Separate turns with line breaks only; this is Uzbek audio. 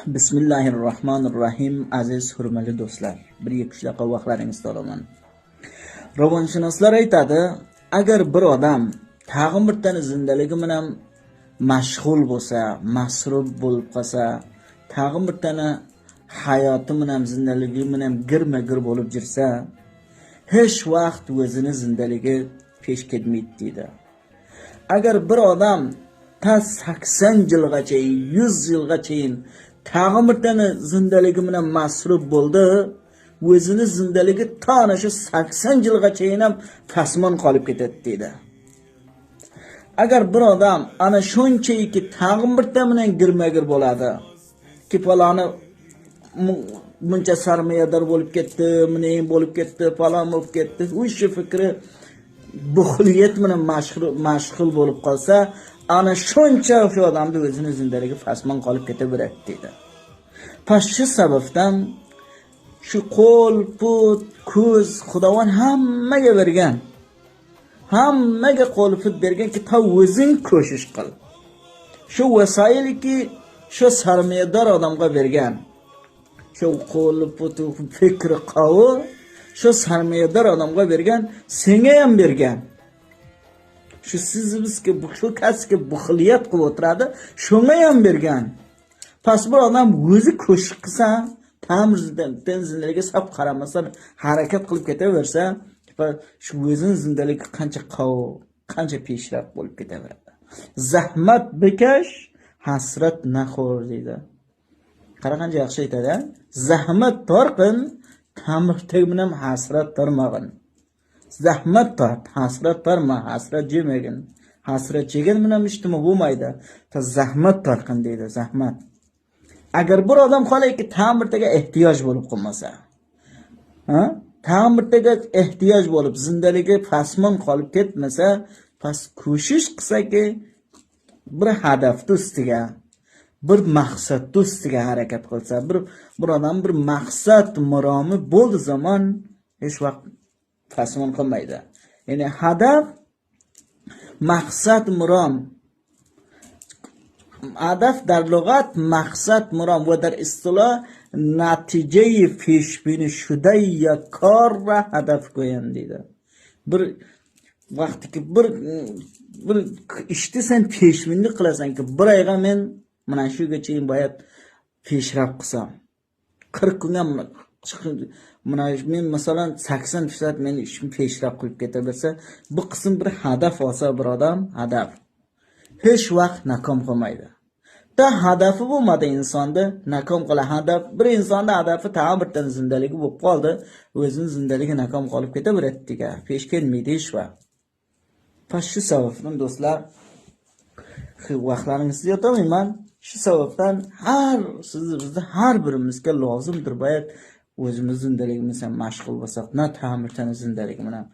Bismillahirrahmanirrahim. Aziz hurmatli do'stlar, bir ikki daqiqa vaqtlaringizni olaman. Ravonshunoslar aytadi, agar bir odam tag'in bir tane zindaligi bilan mashg'ul bo'lsa, masruf bo'lib qolsa, tag'in bir tane hayoti bilan zindaligi bilan girma-gir bo'lib jirsa, hech vaqt o'zini zindaligi pesh ketmaydi deydi. Agar bir odam ta 80 yilgacha, 100 yilgacha tag'in bir tane zindaligi bilan masruf bo'ldi, o'zini zindaligi ta ana shu 80 yilgacha ham fasmon qolib ketadi deydi. Agar bir odam ana shunchaki tag'in bir tane bilan girma-gir bo'ladi, ki faloni buncha sarmoyador bo'lib ketdi, men bo'lib ketdi, falon bo'lib ketdi, u ishi fikri buxliyat bilan mashg'ul bo'lib qolsa, ana shuncha shu odamni o'zini zindaligi fasmon qolib ketaveradi deydi. Pas shu sababdan shu qo'l, put, ko'z Xudovan hammaga bergan. Hammaga qo'l put bergan ki ta o'zing ko'shish qil. Shu vasoilki shu sarmoyador odamga bergan. Shu qo'l, put, fikri qavi shu sarmoyador odamga bergan, senga ham bergan. Shu sizimizga shu kasbga buxliyat qilib o'tiradi, shunga ham bergan. Pas bir odam o'zi ko'shiq qilsa, ta'mirdan zindaliga sap qaramasdan harakat qilib ketaversa, shu o'zining zindaligi qancha peshraf bo'lib ketaveradi. Zahmat bekash, hasrat naxo'r deydi. Qara qancha yaxshi aytadi. Zahmat torqin, ta'mirdan bilan hasrat tormag'in. Zahmat tort, hasrat torma, hasrat jemagin. Hasrat chegan bilan ishtimi bo'lmaydi. Ta zahmat torqin deydi, zahmat. Agar bir odam xolayki ta'mirga ehtiyoj bo'lib qolmasa, ta'mirga ehtiyoj bo'lib zindaligi fasmon qolib ketmasa, pas ko'shish qilsaki bir hadaf ustiga, bir maqsad ustiga harakat qilsa, bir odam bir maqsad muromi bo'ldi zaman hech vaqt fasmon qilmaydi. Ya'ni hadaf, maqsad, murom. Hadaf در لغت مقصد مرام و در اصطلاح نتیجه پیش بینی شده یک کار را هدف گویند دیده. وقتی که bir ishni sen peshbindi qilasan ki bir oyga men mana shugacha boyat peshraf qilsam 40 kunga mana men masalan 80% men ishim peshraf qilib ketaversa, bu qism bir hadaf olsa bir odam, hadaf hech vaqt nakom qilmaydi. Da hadafi bo'lmadi insonda, nakom qila hadaf. Bir insonda hadafi ta'mirdan zindaligi bo'lib qoldi, o'zining zindaligi nakom qolib ketaveradi dega, pesh kelmaydi hech vaqt. Pas shu sababdan do'stlar, vaqtlaringizni yotamayman. Shu sababdan bizda har birimizga lozimdir bayat o'zimiz zindaligimizdan mashg'ul bo'lsak, na ta'mirdan zindaligi bilan